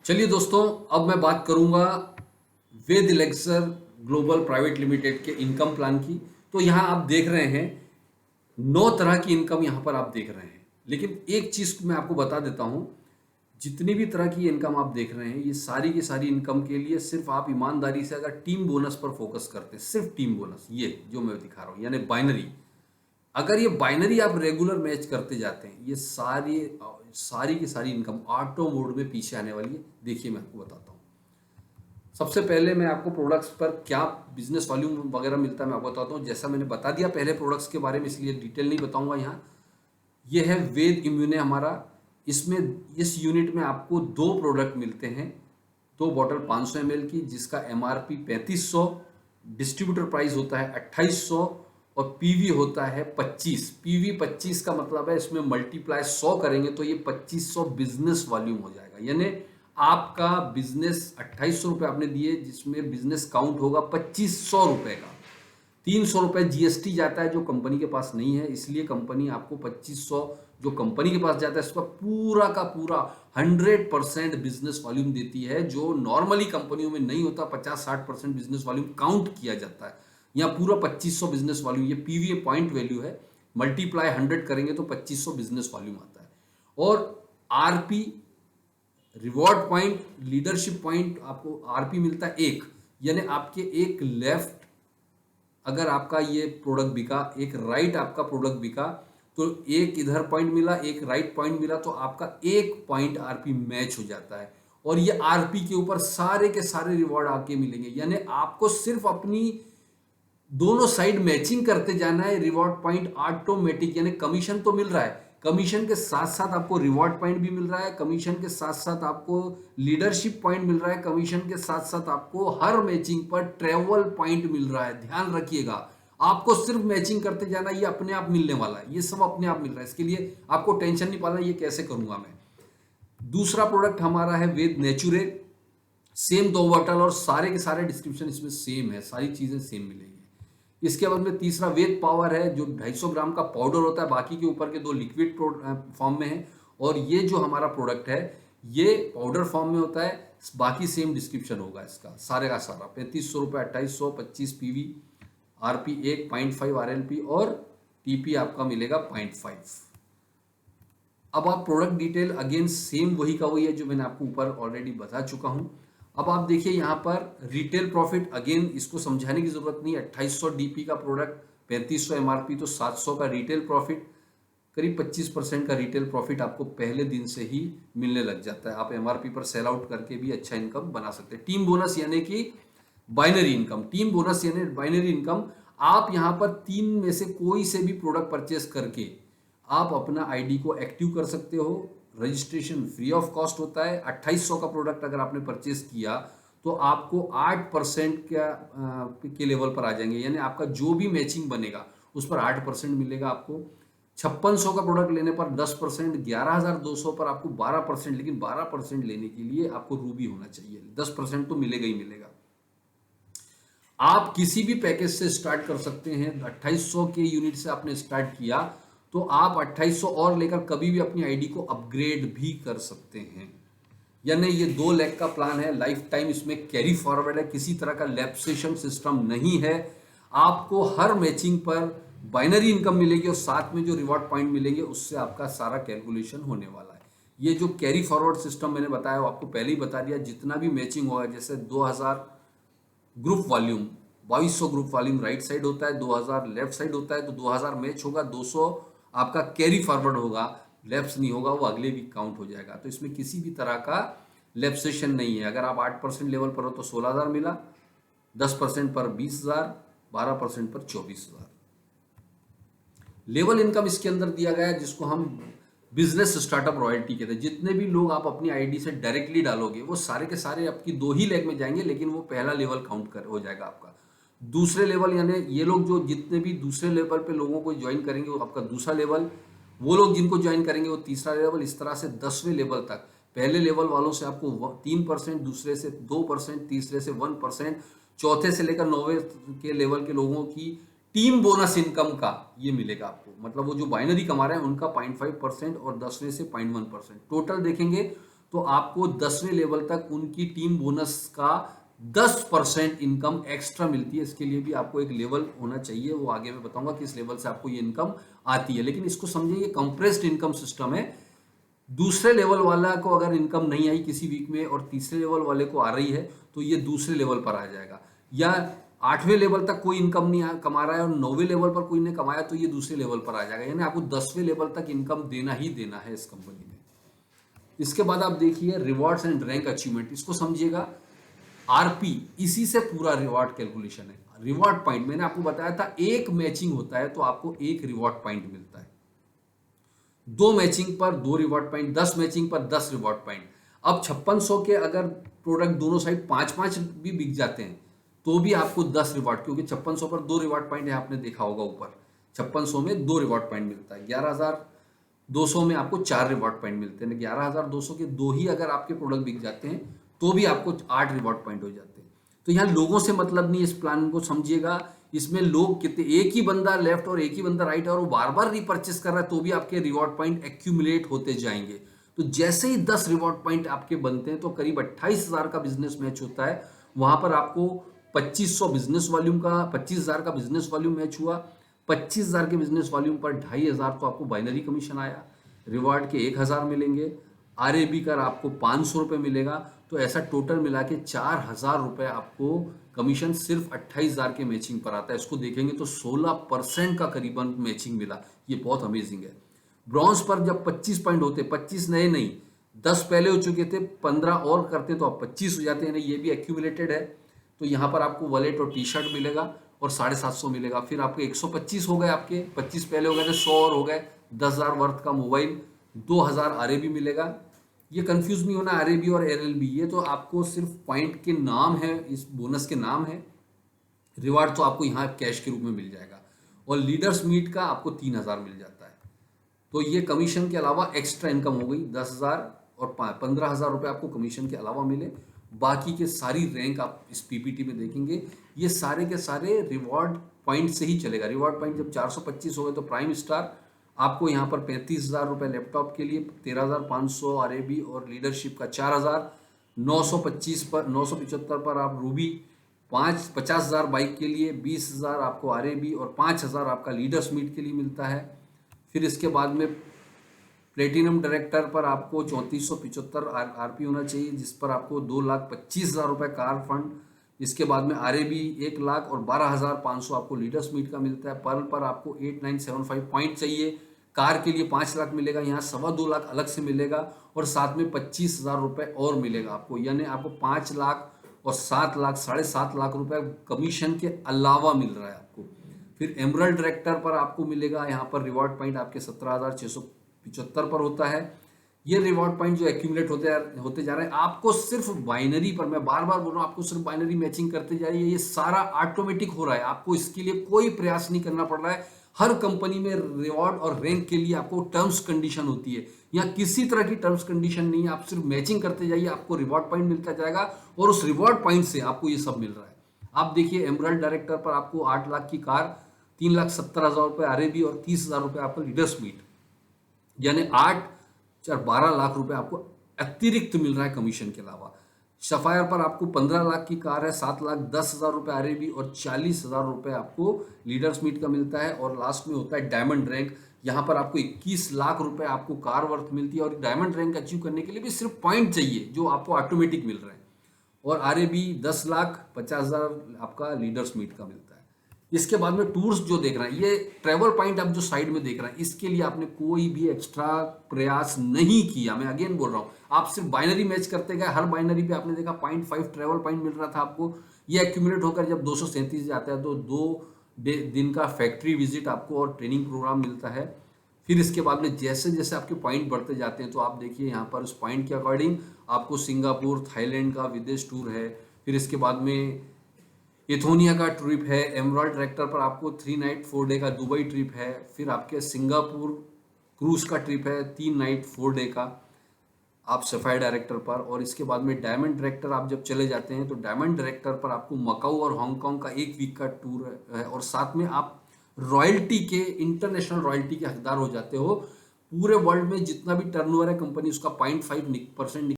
चलिए दोस्तों, अब मैं बात करूंगा वेद इलेक्सर ग्लोबल प्राइवेट लिमिटेड के इनकम प्लान की। तो यहाँ आप देख रहे हैं 9 तरह की इनकम यहाँ पर आप देख रहे हैं। लेकिन एक चीज मैं आपको बता देता हूँ, जितनी भी तरह की इनकम आप देख रहे हैं ये सारी की सारी इनकम के लिए सिर्फ आप ईमानदारी से अगर टीम बोनस पर फोकस करते हैं, सिर्फ टीम बोनस, ये जो मैं दिखा रहा हूँ यानी बाइनरी, अगर ये बाइनरी आप रेगुलर मैच करते जाते हैं ये सारी सारी की सारी इनकम ऑटो मोड में पीछे आने वाली है। देखिए मैं आपको बताता हूँ। सबसे पहले मैं आपको प्रोडक्ट्स पर क्या बिजनेस वॉल्यूम वगैरह मिलता है मैं आपको बताता हूँ। जैसा मैंने बता दिया पहले प्रोडक्ट्स के बारे में, इसलिए डिटेल नहीं बताऊंगा यहाँ। ये है वेद इम्यूने हमारा। इसमें इस यूनिट में आपको दो प्रोडक्ट मिलते हैं, दो बॉटल 500 ml की, जिसका एमआरपी 3500, डिस्ट्रीब्यूटर प्राइस होता है 2800 और पीवी होता है 25। पीवी 25 का मतलब है इसमें मल्टीप्लाई 100 करेंगे तो ये 2500 बिजनेस वॉल्यूम हो जाएगा। यानी आपका बिजनेस 2800 रुपये आपने दिए, जिसमें बिजनेस काउंट होगा 2500 रुपये का। 300 रुपये जीएसटी जाता है जो कंपनी के पास नहीं है, इसलिए कंपनी आपको 2500 जो कंपनी के पास जाता है इसका पूरा का पूरा 100% बिजनेस वॉल्यूम देती है, जो नॉर्मली कंपनियों में नहीं होता। 50-60% बिजनेस वॉल्यूम काउंट किया जाता है, यहाँ पूरा 2500 बिजनेस वॉल्यूम। ये पीवी पॉइंट वैल्यू है, मल्टीप्लाई 100 करेंगे तो 2500 बिजनेस वॉल्यूम आता है। और RP, reward point, leadership point, आपको आरपी मिलता है 1। यानी आपके एक लेफ्ट अगर आपका ये प्रोडक्ट बिका, एक राइट आपका प्रोडक्ट बिका, तो एक इधर पॉइंट मिला, एक राइट पॉइंट मिला, तो आपका एक पॉइंट आरपी मैच हो जाता है। और ये आरपी के ऊपर सारे के सारे रिवॉर्ड आके मिलेंगे। यानी आपको सिर्फ अपनी दोनों साइड मैचिंग करते जाना है। रिवॉर्ड पॉइंट ऑटोमेटिक, यानी कमीशन तो मिल रहा है, कमीशन के साथ साथ आपको रिवॉर्ड पॉइंट भी मिल रहा है, कमीशन के साथ साथ आपको लीडरशिप पॉइंट मिल रहा है, कमीशन के साथ साथ आपको हर मैचिंग पर ट्रेवल पॉइंट मिल रहा है। ध्यान रखिएगा, आपको सिर्फ मैचिंग करते जाना, ये अपने आप मिलने वाला है, ये सब अपने आप मिल रहा है। इसके लिए आपको टेंशन नहीं पालना ये कैसे करूंगा मैं। दूसरा प्रोडक्ट हमारा है वेद नेचुरे। सेम दो बॉटल और सारे के सारे डिस्क्रिप्शन इसमें सेम है, सारी चीजें सेम मिलेंगी। इसके बाद में तीसरा वेद पावर है, जो 250 ग्राम का पाउडर होता है, बाकी के ऊपर के दो लिक्विड फॉर्म में है। और ये जो हमारा प्रोडक्ट है ये पाउडर फॉर्म में होता है, बाकी सेम डिस्क्रिप्शन होगा इसका सारे का सारा। 3500 रुपये, 2800, 25 पीवी, आरपी 1, 0.5 आरएलपी और टीपी आपका मिलेगा 0.5। अब आप प्रोडक्ट डिटेल अगेन सेम वही का वही है जो मैंने आपको ऊपर ऑलरेडी बता चुका हूं। अब आप देखिए यहाँ पर रिटेल प्रॉफिट, अगेन इसको समझाने की जरूरत नहीं। 2800 डीपी का प्रोडक्ट, 3500 एमआरपी, तो 700 का रिटेल प्रॉफिट, करीब 25% का रिटेल प्रॉफिट आपको पहले दिन से ही मिलने लग जाता है। आप एमआरपी पर सेल आउट करके भी अच्छा इनकम बना सकते हैं। टीम बोनस यानी कि बाइनरी इनकम, टीम बोनस यानी बाइनरी इनकम। आप यहाँ पर तीन में से कोई से भी प्रोडक्ट परचेस करके आप अपना आईडी को एक्टिव कर सकते हो। रजिस्ट्रेशन फ्री ऑफ कॉस्ट होता है। 2800 का प्रोडक्ट अगर आपने परचेस किया तो आपको 8% के लेवल पर आ जाएंगे, यानी आपका जो भी मैचिंग बनेगा उस पर 8% मिलेगा आपको। 5600 का प्रोडक्ट लेने पर 10%, 11200 पर आपको 12%। लेकिन 12% लेने के लिए आपको रूबी होना चाहिए, 10% तो मिलेगा ही मिलेगा। आप किसी भी पैकेज से स्टार्ट कर सकते हैं। 2800 के यूनिट से आपने स्टार्ट किया तो आप 2800 और लेकर कभी भी अपनी आईडी को अपग्रेड भी कर सकते हैं। यानी ये 2 लाख का प्लान है, लाइफ टाइम इसमें कैरी फॉरवर्ड है, किसी तरह का लैप्सेशन सिस्टम नहीं है। आपको हर मैचिंग पर बाइनरी इनकम मिलेगी और साथ में जो रिवॉर्ड पॉइंट मिलेंगे उससे आपका सारा कैलकुलेशन होने वाला है। ये जो कैरी फॉरवर्ड सिस्टम मैंने बताया वो आपको पहले ही बता दिया। जितना भी मैचिंग होगा, जैसे 2000 group volume, 2200 group volume right side होता है, 2000 लेफ्ट साइड होता है, तो 2000 मैच होगा, 200 आपका कैरी फॉरवर्ड होगा, लैप्स नहीं होगा, वो अगले वीक काउंट हो जाएगा। तो इसमें किसी भी तरह का लैप्सेशन नहीं है। अगर आप 8% लेवल पर हो तो 16000 मिला, 10% पर 20000, 12% पर 24000। लेवल इनकम इसके अंदर दिया गया है जिसको हम बिजनेस स्टार्टअप रॉयल्टी कहते हैं। जितने भी लोग आप अपनी आईडी से डायरेक्टली डालोगे वो सारे के सारे आपकी 2 ही लेग में जाएंगे, लेकिन वो पहला लेवल काउंट कर हो जाएगा आपका। दूसरे लेवल यानी ये लोग जो जितने भी दूसरे लेवल पे लोगों को ज्वाइन करेंगे वो आपका दूसरा लेवल, वो लोग जिनको ज्वाइन करेंगे वो तीसरा लेवल, इस तरह से 10वें लेवल तक। पहले लेवल वालों से आपको 3%, दूसरे से 2%, तीसरे से 1%, चौथे से लेकर 9वें के लेवल के लोगों की टीम बोनस इनकम का ये मिलेगा आपको। मतलब वो जो बाइनरी कमा रहे हैं उनका 0.5% और 10वें से 0.1%। टोटल देखेंगे तो आपको 10वें लेवल तक उनकी टीम बोनस का 10% इनकम एक्स्ट्रा मिलती है। इसके लिए भी आपको एक लेवल होना चाहिए, वो आगे मैं बताऊंगा किस लेवल से आपको ये इनकम आती है। लेकिन इसको समझिए ये कंप्रेस्ड इनकम सिस्टम है। दूसरे लेवल वाला को अगर इनकम नहीं आई किसी वीक में और तीसरे लेवल वाले को आ रही है तो ये दूसरे लेवल पर आ जाएगा, या 8वें लेवल तक कोई इनकम नहीं कमा रहा है और 9वें लेवल पर कोई ने कमाया तो ये दूसरे लेवल पर आ जाएगा। यानी आपको 10वें लेवल तक इनकम देना ही देना है इस कंपनी में। इसके बाद आप देखिए रिवॉर्ड्स एंड रैंक अचीवमेंट, इसको समझिएगा आरपी, इसी से पूरा रिवॉर्ड कैलकुलेशन है। रिवॉर्ड पॉइंट मैंने आपको बताया था, एक मैचिंग होता है तो आपको एक रिवॉर्ड पॉइंट मिलता है, 2 मैचिंग पर 2 रिवॉर्ड पॉइंट, 10 मैचिंग पर 10 रिवॉर्ड पॉइंट। अब 5600 के अगर प्रोडक्ट दोनों साइड 5-5 भी बिक जाते हैं तो भी आपको 10 रिवॉर्ड, क्योंकि 5600 पर 2 रिवॉर्ड पॉइंट है, आपने देखा होगा ऊपर 5600 में 2 रिवॉर्ड पॉइंट मिलता है। 11200 में आपको 4 रिवॉर्ड पॉइंट मिलते हैं। 11200 के 2 ही अगर आपके प्रोडक्ट बिक जाते हैं तो भी आपको 8 रिवॉर्ड पॉइंट हो जाते हैं। तो यहाँ लोगों से मतलब नहीं, इस प्लान को समझिएगा। इसमें लोग कितने, एक ही बंदा लेफ्ट और एक ही बंदा राइट और वो बार बार रिपर्चेस कर रहा है तो भी आपके रिवॉर्ड पॉइंट एक्यूमुलेट होते जाएंगे। तो जैसे ही 10 रिवॉर्ड पॉइंट आपके बनते हैं तो करीब 28,000 का बिजनेस मैच होता है। वहां पर आपको 2500 बिजनेस वॉल्यूम का, 25,000 का बिजनेस वॉल्यूम मैच हुआ। 25,000 के बिजनेस वॉल्यूम पर 2,500 तो आपको बाइनरी कमीशन आया, रिवॉर्ड के 1,000 मिलेंगे, आरएबी का आपको 500 रुपये मिलेगा। तो ऐसा टोटल मिला के 4,000 रुपये आपको कमीशन सिर्फ 28,000 के मैचिंग पर आता है। इसको देखेंगे तो 16% का करीबन मैचिंग मिला, ये बहुत अमेजिंग है। ब्रॉन्ज पर जब 25 पॉइंट होते, 25 नए नहीं, 10 पहले हो चुके थे, 15 और करते तो आप 25 हो जाते हैं, ये भी एक्यूमुलेटेड है। तो यहाँ पर आपको वॉलेट और टी शर्ट मिलेगा और 750 मिलेगा। फिर आपके 125 हो गए, आपके 25 पहले हो गए थे, 100 और हो गए, 10,000 वर्थ का मोबाइल, 2,000 आरएबी मिलेगा। ये कंफ्यूज नहीं होना, आरएबी और एलएलबी ये तो आपको सिर्फ पॉइंट के नाम है, इस बोनस के नाम है। रिवार्ड तो आपको यहाँ कैश के रूप में मिल जाएगा। और लीडर्स मीट का आपको 3,000 मिल जाता है। तो ये कमीशन के अलावा एक्स्ट्रा इनकम हो गई 10,000 और 15,000 रुपये आपको कमीशन के अलावा मिले। बाकी के सारी रैंक आप इस पीपीटी में देखेंगे, ये सारे के सारे रिवॉर्ड पॉइंट से ही चलेगा। रिवॉर्ड पॉइंट जब 425 हो गए तो प्राइम स्टार आपको यहाँ पर 35,000 रुपये लैपटॉप के लिए, 13,500 आरएबी और लीडरशिप का 4,000, 925 पर 975 पर आप रूबी, 50,000 बाइक के लिए, 20,000 आपको आरएबी और 5,000 आपका लीडर्स मीट के लिए मिलता है। फिर इसके बाद में प्लेटिनम डायरेक्टर पर आपको 3475 आरपी होना चाहिए, जिस पर आपको 2,25,000 रुपये कार फंड। इसके बाद में आरएबी 1 लाख और 12,500 आपको लीडर्स मीट का मिलता है। पर्ल पर आपको 8975 पॉइंट चाहिए, कार के लिए 5 लाख मिलेगा, यहाँ 2.25 लाख अलग से मिलेगा और साथ में 25,000 रुपये और मिलेगा आपको, यानी आपको 5 लाख और 7 लाख 7.5 लाख रुपए कमीशन के अलावा मिल रहा है आपको। फिर एमरल्ड डायरेक्टर पर आपको मिलेगा, यहाँ पर रिवॉर्ड पॉइंट आपके 17,675 पर होता है। ये रिवॉर्ड पॉइंट जो एक्यूमुलेट होते जा रहे हैं आपको सिर्फ बाइनरी पर, मैं बार बार बोल रहा हूँ आपको सिर्फ बाइनरी मैचिंग करते जा रही है। ये सारा ऑटोमेटिक हो रहा है, आपको इसके लिए कोई प्रयास नहीं करना पड़ रहा है। हर कंपनी में रिवॉर्ड और रैंक के लिए आपको टर्म्स कंडीशन होती है, यहाँ किसी तरह की टर्म्स कंडीशन नहीं है। आप सिर्फ मैचिंग करते जाइए, आपको रिवॉर्ड पॉइंट मिलता जाएगा और उस रिवॉर्ड पॉइंट से आपको ये सब मिल रहा है। आप देखिए एमरल्ड डायरेक्टर पर आपको 8 लाख की कार, 3,70,000 रुपये आरएबी और 30,000 रुपये आपको लीडर्स मीट, यानी 8-4-12 लाख रुपए आपको अतिरिक्त मिल रहा है कमीशन के अलावा। सफायर पर आपको 15 लाख की कार है, 7,10,000 रुपये आरएबी और 40,000 रुपये आपको लीडर्स मीट का मिलता है। और लास्ट में होता है डायमंड रैंक, यहाँ पर आपको 21 लाख रुपए आपको कार वर्थ मिलती है और डायमंड रैंक अचीव करने के लिए भी सिर्फ पॉइंट चाहिए जो आपको ऑटोमेटिक मिल रहे हैं। और आरएबी 10,50,000 आपका लीडर्स मीट का मिलता है। इसके बाद में टूर्स जो देख रहे हैं, ये ट्रैवल पॉइंट आप जो साइड में देख रहे हैं, इसके लिए आपने कोई भी एक्स्ट्रा प्रयास नहीं किया। मैं अगेन बोल रहा हूँ, आप सिर्फ बाइनरी मैच करते गए, हर बाइनरी पे आपने देखा 0.5 ट्रैवल पॉइंट मिल रहा था आपको। ये एक्यूमुलेट होकर जब 237 जाता है तो 2 दिन का फैक्ट्री विजिट आपको और ट्रेनिंग प्रोग्राम मिलता है। फिर इसके बाद में जैसे जैसे आपके पॉइंट बढ़ते जाते हैं तो आप देखिए यहाँ पर उस पॉइंट के अकॉर्डिंग आपको सिंगापुर, थाईलैंड का विदेश टूर है। फिर इसके बाद में एथोनिया का ट्रिप है। एमरल्ड डायरेक्टर पर आपको 3 नाइट 4 डे का दुबई ट्रिप है। फिर आपके सिंगापुर क्रूज का ट्रिप है 3 नाइट 4 डे का आप सफायर डायरेक्टर पर। और इसके बाद में डायमंड डायरेक्टर आप जब चले जाते हैं तो डायमंड डायरेक्टर पर आपको मकाऊ और हांगकांग का 1 वीक का टूर है और साथ में आप रॉयल्टी के, इंटरनेशनल रॉयल्टी के हकदार हो जाते हो। पूरे वर्ल्ड में जितना भी टर्नओवर है कंपनी उसका 0.5%